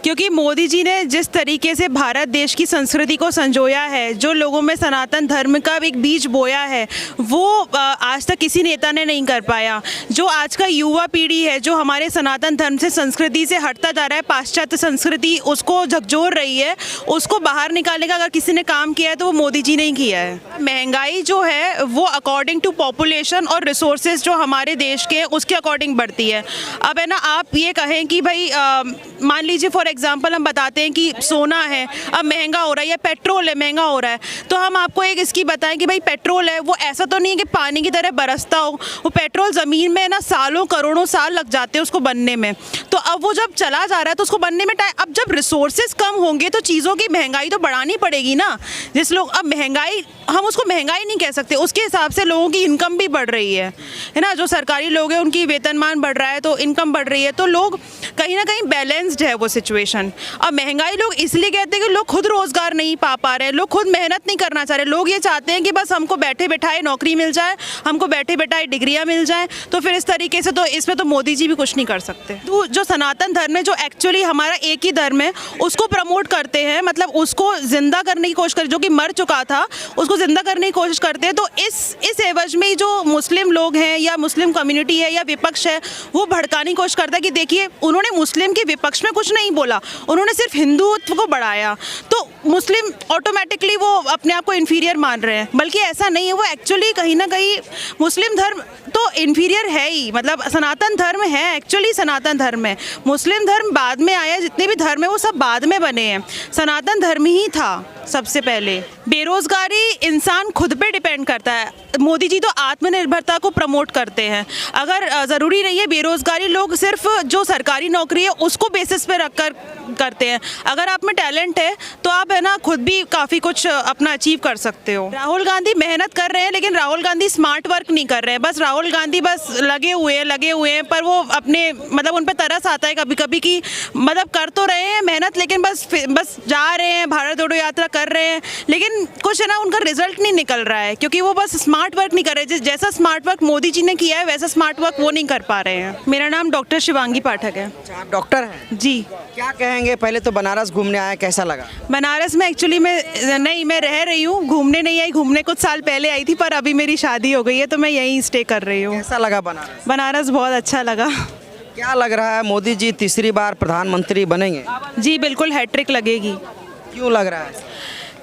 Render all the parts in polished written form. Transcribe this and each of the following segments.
क्योंकि मोदी जी ने जिस तरीके से भारत देश की संस्कृति को संजोया है, जो लोगों में सनातन धर्म का एक बीज बोया है, वो आज तक किसी नेता ने नहीं कर पाया। जो आज का युवा पीढ़ी है, जो हमारे सनातन धर्म से संस्कृति से हटता जा रहा है, पाश्चात्य संस्कृति उसको झकझोर रही है, उसको बाहर निकालने का अगर किसी ने काम किया है तो वो मोदी जी ने ही किया है। महंगाई जो है वो अकॉर्डिंग टू पॉपुलेशन और रिसोर्सेज जो हमारे देश के उसके अकॉर्डिंग बढ़ती है। अब है ना, आप ये कहें कि भाई मान लीजिए फॉर एग्जांपल हम बताते हैं कि सोना है अब महंगा हो रहा है या पेट्रोल है महंगा हो रहा है, तो हम आपको एक इसकी बताएं कि भाई पेट्रोल है वो ऐसा तो नहीं है कि पानी की तरह बरसता हो, वो पेट्रोल ज़मीन में ना सालों करोड़ों साल लग जाते हैं उसको बनने में। तो अब वो जब चला जा रहा है तो उसको बनने में टाइम, अब जब रिसोर्सेज कम होंगे तो चीज़ों की महंगाई तो बढ़ानी पड़ेगी ना। जिस लोग अब महंगाई, हम उसको महंगाई नहीं कह सकते, उसके हिसाब से लोगों की इनकम भी बढ़ रही है ना। जो सरकारी लोग हैं उनकी वेतनमान बढ़ रहा है तो इनकम बढ़ रही है, तो लोग कहीं ना कहीं बैलेंस्ड है वो सिचुएशन। अब महंगाई लोग इसलिए कहते हैं कि लोग खुद रोजगार नहीं पा रहे, लोग खुद मेहनत नहीं करना चाह रहे, लोग ये चाहते हैं कि बस हमको बैठे बैठाए नौकरी मिल जाए, हमको बैठे बैठाए डिग्रियां मिल जाए। तो फिर इस तरीके से तो इसमें तो मोदी जी भी कुछ नहीं कर सकते। तो जो सनातन धर्म है, जो एक्चुअली हमारा एक ही धर्म है, उसको प्रमोट करते हैं, मतलब उसको जिंदा करने की कोशिश करते, जो कि मर चुका था उसको जिंदा करने की कोशिश करते हैं। तो इस एवज में जो मुस्लिम लोग हैं या मुस्लिम कम्युनिटी है या विपक्ष है, वो भड़काने की कोशिश करता है कि देखिए उन्होंने मुस्लिम के विपक्ष में कुछ नहीं बोला, उन्होंने सिर्फ हिंदुत्व को बढ़ाया, तो मुस्लिम ऑटोमेटिकली वो अपने आप को इन्फीरियर मान रहे हैं। बल्कि ऐसा नहीं है, वो एक्चुअली कहीं ना कहीं मुस्लिम धर्म तो इन्फीरियर है ही, मतलब सनातन धर्म है एक्चुअली, सनातन धर्म है। मुस्लिम धर्म बाद में आया, जितने भी धर्म है वो सब बाद में बने हैं, सनातन धर्म ही था सबसे पहले। बेरोजगारी इंसान खुद पे डिपेंड करता है। मोदी जी तो आत्मनिर्भरता को प्रमोट करते हैं। अगर ज़रूरी नहीं है बेरोजगारी, लोग सिर्फ जो सरकारी नौकरी है उसको बेसिस पे रख कर करते हैं। अगर आप में टैलेंट है तो आप है ना खुद भी काफ़ी कुछ अपना अचीव कर सकते हो। राहुल गांधी मेहनत कर रहे हैं, लेकिन राहुल गांधी स्मार्ट वर्क नहीं कर रहे हैं। बस राहुल गांधी बस लगे हुए हैं, पर वो अपने मतलब उन पर तरस आता है कभी कभी कि मतलब कर तो रहे हैं मेहनत, लेकिन बस जा रहे हैं, भारत जोड़ो यात्रा कर रहे हैं, लेकिन कुछ है ना उनका रिजल्ट नहीं निकल रहा है, क्योंकि वो बस स्मार्ट वर्क नहीं कर रहे। जैसा स्मार्ट वर्क मोदी जी ने किया है वैसा स्मार्ट वर्क वो नहीं कर पा रहे हैं। मेरा नाम डॉक्टर शिवांगी पाठक है। आप डॉक्टर हैं जी। क्या कहेंगे, पहले तो बनारस घूमने आए, कैसा लगा? बनारस में एक्चुअली मैं रह रही हूँ, घूमने नहीं आई, घूमने कुछ साल पहले आई थी, पर अभी मेरी शादी हो गई है तो मैं यहीं स्टे कर रही हूँ। कैसा लगा बनारस? बनारस बहुत अच्छा लगा। क्या लग रहा है, मोदी जी तीसरी बार प्रधानमंत्री बनेंगे? जी बिल्कुल, हैट्रिक लगेगी। क्यों लग रहा है?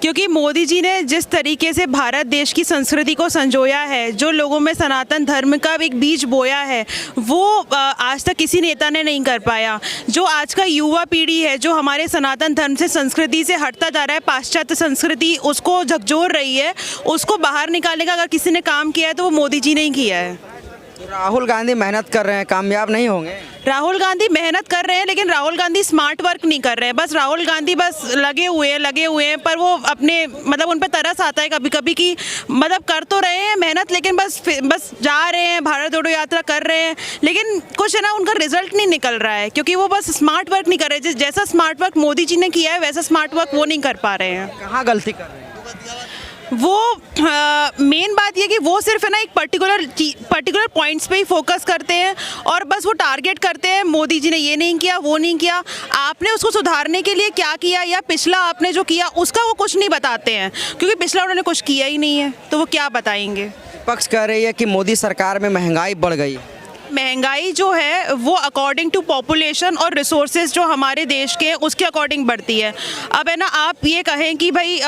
क्योंकि मोदी जी ने जिस तरीके से भारत देश की संस्कृति को संजोया है, जो लोगों में सनातन धर्म का एक बीज बोया है, वो आज तक किसी नेता ने नहीं कर पाया। जो आज का युवा पीढ़ी है, जो हमारे सनातन धर्म से संस्कृति से हटता जा रहा है, पाश्चात्य संस्कृति उसको झकझोर रही है, उसको बाहर निकालने का अगर किसी ने काम किया है तो वो मोदी जी ने ही किया है। तो राहुल गांधी मेहनत कर रहे हैं, कामयाब नहीं होंगे? राहुल गांधी मेहनत कर रहे हैं, लेकिन राहुल गांधी स्मार्ट वर्क नहीं कर रहे हैं। बस राहुल गांधी बस लगे हुए हैं, पर वो अपने मतलब उन पर तरस आता है कभी कभी कि मतलब कर तो रहे हैं मेहनत, लेकिन बस जा रहे हैं, भारत जोड़ो यात्रा कर रहे हैं, लेकिन कुछ है ना उनका रिजल्ट नहीं निकल रहा है, क्योंकि वो बस स्मार्ट वर्क नहीं कर रहे। जैसा स्मार्ट वर्क मोदी जी ने किया है वैसा स्मार्ट वर्क वो नहीं कर पा रहे हैं। कहाँ गलती कर रहे हैं? वो मेन बात ये कि वो सिर्फ है ना एक पर्टिकुलर पॉइंट्स पे ही फोकस करते हैं और बस वो टारगेट करते हैं, मोदी जी ने ये नहीं किया, वो नहीं किया। आपने उसको सुधारने के लिए क्या किया या पिछला आपने जो किया उसका वो कुछ नहीं बताते हैं, क्योंकि पिछला उन्होंने कुछ किया ही नहीं है, तो वो क्या बताएंगे। विपक्ष कह रही है कि मोदी सरकार में महंगाई बढ़ गई। महंगाई जो है वो अकॉर्डिंग टू पॉपुलेशन और रिसोर्सेज जो हमारे देश के उसके अकॉर्डिंग बढ़ती है। अब है ना, आप ये कहें कि भाई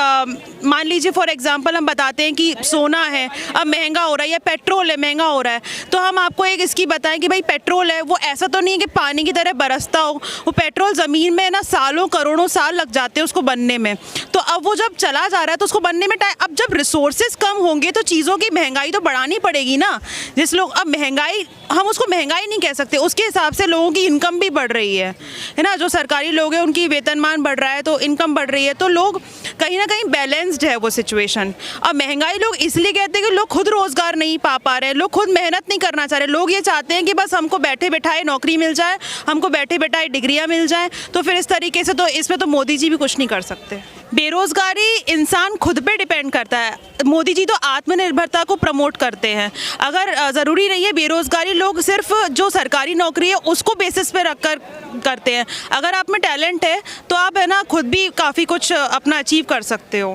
मान लीजिए फॉर एग्जांपल हम बताते हैं कि सोना है अब महंगा हो रहा है या पेट्रोल है महंगा हो रहा है, तो हम आपको एक इसकी बताएं कि भाई पेट्रोल है वो ऐसा तो नहीं है कि पानी की तरह बरसता हो, वो पेट्रोल ज़मीन में ना सालों करोड़ों साल लग जाते हैं उसको बनने में। तो अब वो जब चला जा रहा है तो उसको बनने में टाइम, अब जब रिसोर्सेज कम होंगे तो चीज़ों की महंगाई तो बढ़ानी पड़ेगी ना। जिस लोग अब महंगाई, हम उसको महंगाई नहीं कह सकते, उसके हिसाब से लोगों की इनकम भी बढ़ रही है ना। जो सरकारी लोग हैं उनकी वेतनमान बढ़ रहा है तो इनकम बढ़ रही है, तो लोग कहीं ना कहीं बैलेंस्ड है वो सिचुएशन। अब महंगाई लोग इसलिए कहते हैं कि लोग खुद रोजगार नहीं पा रहे, लोग खुद मेहनत नहीं करना चाह रहे, लोग ये चाहते हैं कि बस हमको बैठे बैठाए नौकरी मिल जाए, हमको बैठे बैठाए डिग्रियां मिल जाए। तो फिर इस तरीके से तो इसमें तो मोदी जी भी कुछ नहीं कर सकते। बेरोजगार बेरोजगारी इंसान खुद पे डिपेंड करता है। मोदी जी तो आत्मनिर्भरता को प्रमोट करते हैं। अगर ज़रूरी नहीं है बेरोजगारी, लोग सिर्फ जो सरकारी नौकरी है उसको बेसिस पे रख कर करते हैं। अगर आप में टैलेंट है तो आप है ना खुद भी काफ़ी कुछ अपना अचीव कर सकते हो।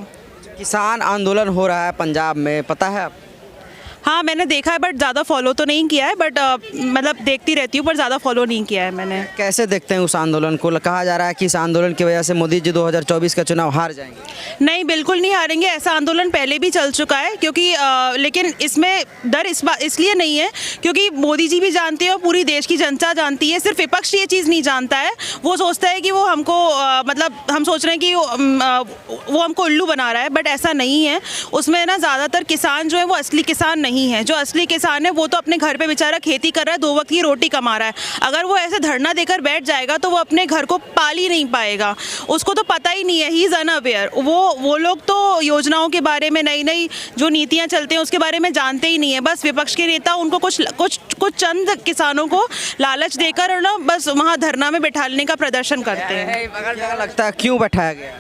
किसान आंदोलन हो रहा है पंजाब में, पता है आप? हाँ, मैंने देखा है बट ज़्यादा फॉलो तो नहीं किया है, बट मतलब देखती रहती हूँ पर ज़्यादा फॉलो नहीं किया है मैंने। कैसे देखते हैं उस आंदोलन को? कहा जा रहा है कि इस आंदोलन की वजह से मोदी जी 2024 का चुनाव हार जाएंगे। नहीं, बिल्कुल नहीं हारेंगे। ऐसा आंदोलन पहले भी चल चुका है, क्योंकि लेकिन इसमें डर इसलिए नहीं है क्योंकि मोदी जी भी जानते हैं और पूरी देश की जनता जानती है। सिर्फ विपक्ष ये चीज़ नहीं जानता है। वो सोचता है कि वो हमको मतलब हम सोच रहे हैं कि वो हमको उल्लू बना रहा है, बट ऐसा नहीं है। उसमें ना ज़्यादातर किसान जो है वो असली किसान नहीं है। जो असली किसान है वो तो अपने घर पे बेचारा खेती कर रहा है, 2 वक्त की रोटी कमा रहा है। अगर वो ऐसे धरना देकर बैठ जाएगा तो वो अपने घर को पाल ही नहीं पाएगा। उसको तो पता ही नहीं है, ही इज़ अनअवेयर। वो लोग तो योजनाओं के बारे में, नई नई जो नीतियां चलते हैं उसके बारे में जानते ही नहीं है। बस विपक्ष के नेता उनको कुछ चंद किसानों को लालच देकर ना बस वहाँ धरना में बैठाने का प्रदर्शन करते हैं। लगता है क्यों बैठाया गया?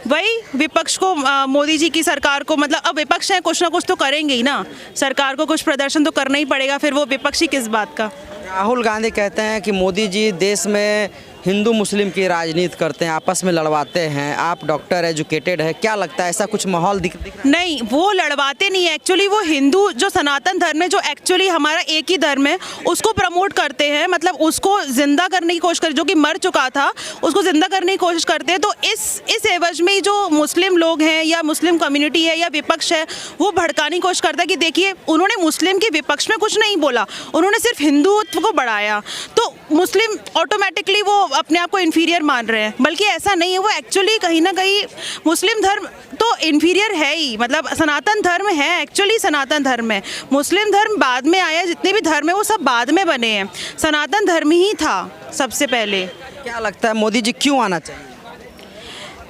वही विपक्ष को, मोदी जी की सरकार को, मतलब अब विपक्ष है, कुछ ना कुछ तो करेंगे ही ना। सरकार को कुछ प्रदर्शन तो करना ही पड़ेगा, फिर वो विपक्षी किस बात का। राहुल गांधी कहते हैं कि मोदी जी देश में हिंदू मुस्लिम की राजनीति करते हैं, आपस में लड़वाते हैं। आप डॉक्टर एजुकेटेड है, क्या लगता है ऐसा कुछ माहौल दिख रहा है? नहीं, वो लड़वाते नहीं है। एक्चुअली वो हिंदू जो सनातन धर्म है, जो एक्चुअली हमारा एक ही धर्म है, उसको प्रमोट करते हैं। मतलब उसको जिंदा करने की कोशिश कर, जो कि मर चुका था उसको जिंदा करने की कोशिश करते हैं। तो इस एवज में जो मुस्लिम लोग हैं या मुस्लिम कम्युनिटी है या विपक्ष है, वो भड़काने की कोशिश करता है कि देखिए उन्होंने मुस्लिम के विपक्ष में कुछ नहीं बोला, उन्होंने सिर्फ हिंदुत्व को बढ़ाया, तो मुस्लिम ऑटोमेटिकली वो अपने आप को इन्फीरियर मान रहे हैं। बल्कि ऐसा नहीं है, वो एक्चुअली कहीं ना कहीं मुस्लिम धर्म तो इन्फीरियर है ही। मतलब सनातन धर्म है, एक्चुअली सनातन धर्म है। मुस्लिम धर्म बाद में आया, जितने भी धर्म है वो सब बाद में बने हैं। सनातन धर्म ही था सबसे पहले। क्या लगता है मोदी जी क्यों आना चाहिए?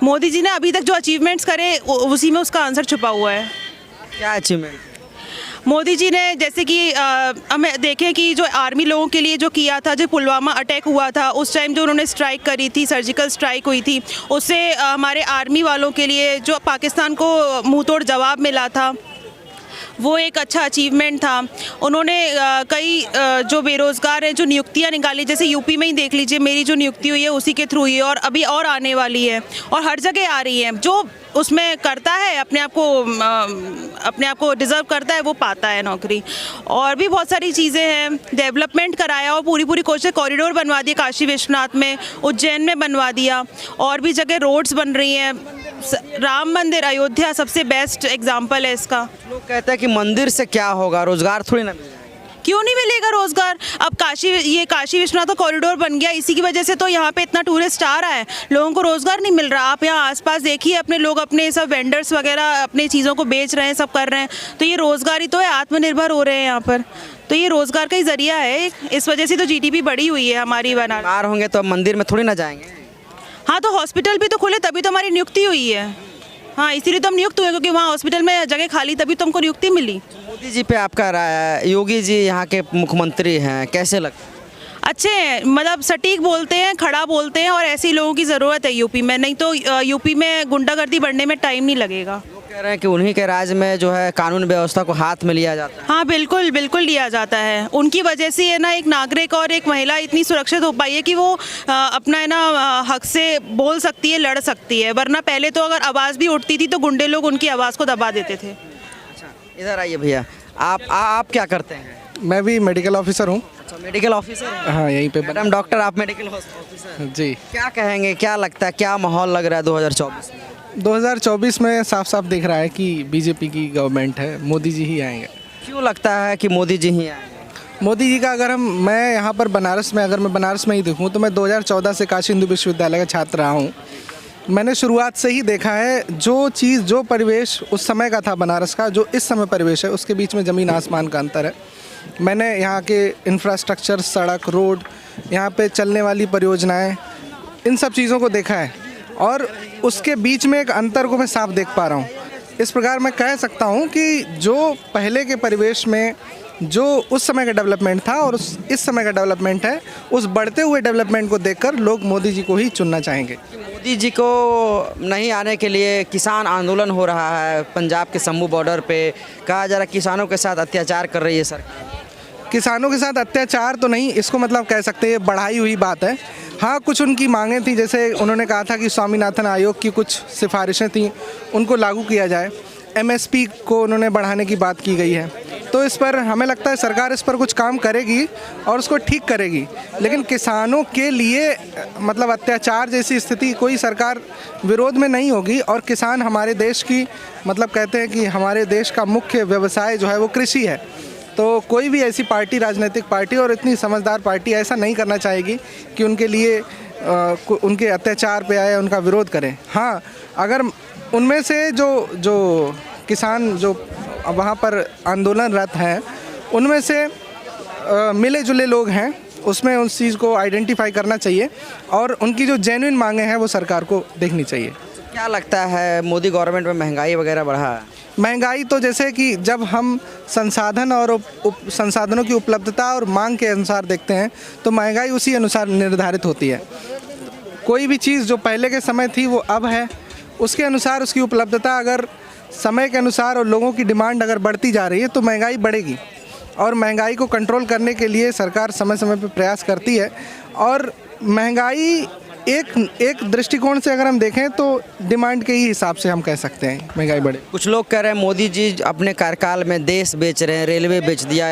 मोदी जी ने अभी तक जो अचीवमेंट्स करे उसी में उसका आंसर छुपा हुआ है। क्या अचीवमेंट? मोदी जी ने जैसे कि हमें देखें कि जो आर्मी लोगों के लिए जो किया था, जो पुलवामा अटैक हुआ था उस टाइम जो उन्होंने स्ट्राइक करी थी, सर्जिकल स्ट्राइक हुई थी, उससे हमारे आर्मी वालों के लिए जो पाकिस्तान को मुंहतोड़ जवाब मिला था, वो एक अच्छा अचीवमेंट था। उन्होंने कई जो बेरोज़गार हैं जो नियुक्तियां निकाली, जैसे यूपी में ही देख लीजिए, मेरी जो नियुक्ति हुई है उसी के थ्रू ही है, और अभी और आने वाली है और हर जगह आ रही है। जो उसमें करता है अपने आप को डिज़र्व करता है वो पाता है नौकरी। और भी बहुत सारी चीज़ें हैं, डेवलपमेंट कराया और पूरी कोशिश, कॉरिडोर बनवा दिए काशी विश्वनाथ में, उज्जैन में बनवा दिया, और भी जगह रोड्स बन रही हैं। राम मंदिर अयोध्या सबसे बेस्ट एग्जाम्पल है इसका। लोग कहते हैं कि मंदिर से क्या होगा, रोजगार थोड़ी ना मिलेगा। क्यों नहीं मिलेगा रोजगार? अब काशी विश्वनाथ का कॉरिडोर बन गया, इसी की वजह से तो यहाँ पे इतना टूरिस्ट आ रहा है। लोगों को रोजगार नहीं मिल रहा। आप यहाँ आसपास देखिए, अपने लोग अपने सब वेंडर्स वगैरह अपने चीज़ों को बेच रहे हैं, सब कर रहे हैं, तो ये रोजगार ही तो है, आत्मनिर्भर हो रहे हैं यहाँ पर। तो ये रोजगार का ही जरिया है, इस वजह से तो GDP बढ़ी हुई है हमारी। बनारस बीमार होंगे तो मंदिर में थोड़ी ना जाएंगे। हाँ, तो हॉस्पिटल भी तो खुले तभी तो हमारी नियुक्ति हुई है। हाँ, इसीलिए तो हम नियुक्त हुए, क्योंकि वहाँ हॉस्पिटल में जगह खाली, तभी तो हमको नियुक्ति मिली। मोदी जी पे आपका राय है? योगी जी यहाँ के मुख्यमंत्री हैं, कैसे लगता है? अच्छे हैं, मतलब सटीक बोलते हैं, खड़ा बोलते हैं, और ऐसे ही लोगों की ज़रूरत है यूपी में। नहीं तो यूपी में गुंडागर्दी बढ़ने में टाइम नहीं लगेगा। लोग कह रहे हैं कि उन्हीं के राज में जो है कानून व्यवस्था को हाथ में लिया जाता है। हाँ, बिल्कुल लिया जाता है। उनकी वजह से है ना एक नागरिक और एक महिला इतनी सुरक्षित हो पाई है कि वो अपना है ना हक से बोल सकती है, लड़ सकती है। वरना पहले तो अगर आवाज़ भी उठती थी तो गुंडे लोग उनकी आवाज़ को दबा देते थे। अच्छा, इधर आइए भैया, आप क्या करते हैं? मैं भी मेडिकल ऑफिसर हूँ। अच्छा, मेडिकल ऑफिसर हैं? हाँ, यहीं पे मैडम डॉक्टर, आप मेडिकल ऑफिसर जी। क्या कहेंगे, क्या लगता है, क्या माहौल लग रहा है 2024 में? 2024 में साफ साफ दिख रहा है कि बीजेपी की गवर्नमेंट है, मोदी जी ही आएंगे। क्यों लगता है कि मोदी जी ही आएंगे? मोदी जी का अगर मैं यहाँ पर बनारस में ही देखूँ तो मैं 2014 से काशी हिंदू विश्वविद्यालय का छात्र रहा हूँ। मैंने शुरुआत से ही देखा है, जो परिवेश उस समय का था बनारस का, जो इस समय परिवेश है, उसके बीच में ज़मीन आसमान का अंतर है। मैंने यहाँ के इंफ्रास्ट्रक्चर, सड़क, रोड, यहाँ पे चलने वाली परियोजनाएं, इन सब चीज़ों को देखा है, और उसके बीच में एक अंतर को मैं साफ देख पा रहा हूँ। इस प्रकार मैं कह सकता हूँ कि जो पहले के परिवेश में जो उस समय का डेवलपमेंट था और इस समय का डेवलपमेंट है, उस बढ़ते हुए डेवलपमेंट को देखकर लोग मोदी जी को ही चुनना चाहेंगे। मोदी जी को नहीं आने के लिए किसान आंदोलन हो रहा है पंजाब के शंभू बॉर्डर पे। कहा जा रहा है किसानों के साथ अत्याचार कर रही है सरकार। किसानों के साथ अत्याचार तो नहीं, इसको मतलब कह सकते हैं बढ़ाई हुई बात है। हाँ, कुछ उनकी मांगें थी, जैसे उन्होंने कहा था कि स्वामीनाथन आयोग की कुछ सिफारिशें थी, उनको लागू किया जाए। एमएसपी को उन्होंने बढ़ाने की बात की गई है, तो इस पर हमें लगता है सरकार इस पर कुछ काम करेगी और उसको ठीक करेगी। लेकिन किसानों के लिए मतलब अत्याचार जैसी स्थिति कोई सरकार विरोध में नहीं होगी। और किसान हमारे देश की मतलब कहते हैं कि हमारे देश का मुख्य व्यवसाय जो है वो कृषि है। तो कोई भी ऐसी पार्टी, राजनीतिक पार्टी और इतनी समझदार पार्टी ऐसा नहीं करना चाहेगी कि उनके लिए उनके अत्याचार पे आए, उनका विरोध करें। हाँ, अगर उनमें से जो किसान जो वहाँ पर आंदोलनरत हैं उनमें से मिले जुले लोग हैं, उसमें उस चीज़ को आइडेंटिफाई करना चाहिए और उनकी जो जेन्युइन मांगे हैं वो सरकार को देखनी चाहिए। क्या लगता है मोदी गवर्नमेंट में महंगाई वगैरह बढ़ा है? महंगाई तो जैसे कि जब हम संसाधन और संसाधनों की उपलब्धता और मांग के अनुसार देखते हैं तो महंगाई उसी अनुसार निर्धारित होती है। कोई भी चीज़ जो पहले के समय थी वो अब है, उसके अनुसार उसकी उपलब्धता अगर समय के अनुसार और लोगों की डिमांड अगर बढ़ती जा रही है तो महंगाई बढ़ेगी। और महंगाई को कंट्रोल करने के लिए सरकार समय समय पर प्रयास करती है। और महंगाई एक दृष्टिकोण से अगर हम देखें तो डिमांड के ही हिसाब से हम कह सकते हैं महंगाई बढ़े। कुछ लोग कह रहे हैं मोदी जी अपने कार्यकाल में देश बेच रहे हैं, रेलवे बेच दिया,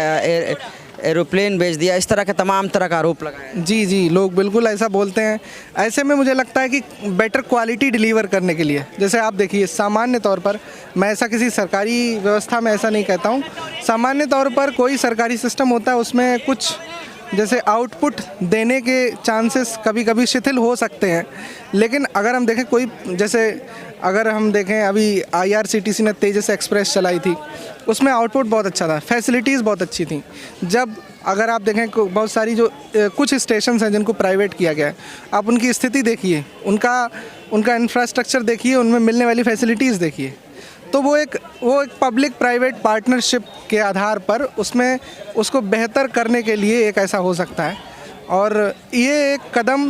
एरोप्लेन बेच दिया, इस तरह के तमाम तरह का आरोप लगाए। जी, लोग बिल्कुल ऐसा बोलते हैं। ऐसे में मुझे लगता है कि बेटर क्वालिटी डिलीवर करने के लिए, जैसे आप देखिए सामान्य तौर पर, मैं ऐसा किसी सरकारी व्यवस्था में ऐसा नहीं कहता हूँ, सामान्य तौर पर कोई सरकारी सिस्टम होता है उसमें कुछ जैसे आउटपुट देने के चांसेस कभी कभी शिथिल हो सकते हैं। लेकिन अगर हम देखें कोई जैसे अगर हम देखें अभी IRCTC ने तेजस एक्सप्रेस चलाई थी, उसमें आउटपुट बहुत अच्छा था, फैसिलिटीज़ बहुत अच्छी थी। जब अगर आप देखें बहुत सारी जो कुछ स्टेशंस हैं जिनको प्राइवेट किया गया है, आप उनकी स्थिति देखिए, उनका इंफ्रास्ट्रक्चर देखिए, उनमें मिलने वाली फैसिलिटीज़ देखिए, तो वो एक पब्लिक प्राइवेट पार्टनरशिप के आधार पर उसमें उसको बेहतर करने के लिए एक ऐसा हो सकता है। और ये एक कदम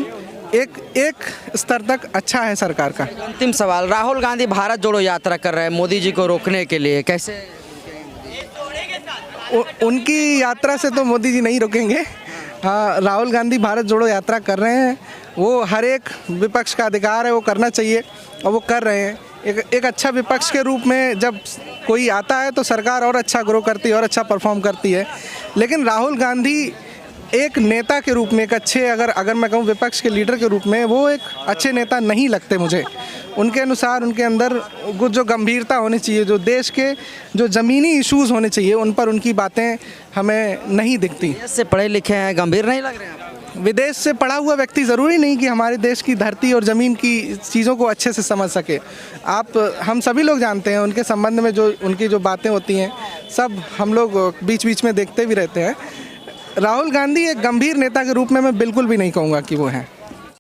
एक स्तर तक अच्छा है सरकार का। अंतिम सवाल, राहुल गांधी भारत जोड़ो यात्रा कर रहे हैं मोदी जी को रोकने के लिए, कैसे? उनकी यात्रा से तो मोदी जी नहीं रोकेंगे। हाँ, राहुल गांधी भारत जोड़ो यात्रा कर रहे हैं, वो हर एक विपक्ष का अधिकार है, वो करना चाहिए और वो कर रहे हैं। एक अच्छा विपक्ष के रूप में जब कोई आता है तो सरकार और अच्छा ग्रो करती है और अच्छा परफॉर्म करती है। लेकिन राहुल गांधी एक नेता के रूप में एक अच्छे अगर मैं कहूँ विपक्ष के लीडर के रूप में वो एक अच्छे नेता नहीं लगते मुझे। उनके अनुसार उनके अंदर जो गंभीरता होनी चाहिए, जो देश के जो ज़मीनी इश्यूज़ होने चाहिए, उन पर उनकी बातें हमें नहीं दिखती। इससे पढ़े लिखे हैं, गंभीर नहीं लग रहे हैं? विदेश से पढ़ा हुआ व्यक्ति ज़रूरी नहीं कि हमारे देश की धरती और ज़मीन की चीज़ों को अच्छे से समझ सके। हम सभी लोग जानते हैं उनके संबंध में जो उनकी जो बातें होती हैं, सब हम लोग बीच बीच में देखते भी रहते हैं। राहुल गांधी एक गंभीर नेता के रूप में मैं बिल्कुल भी नहीं कहूँगा कि वो हैं।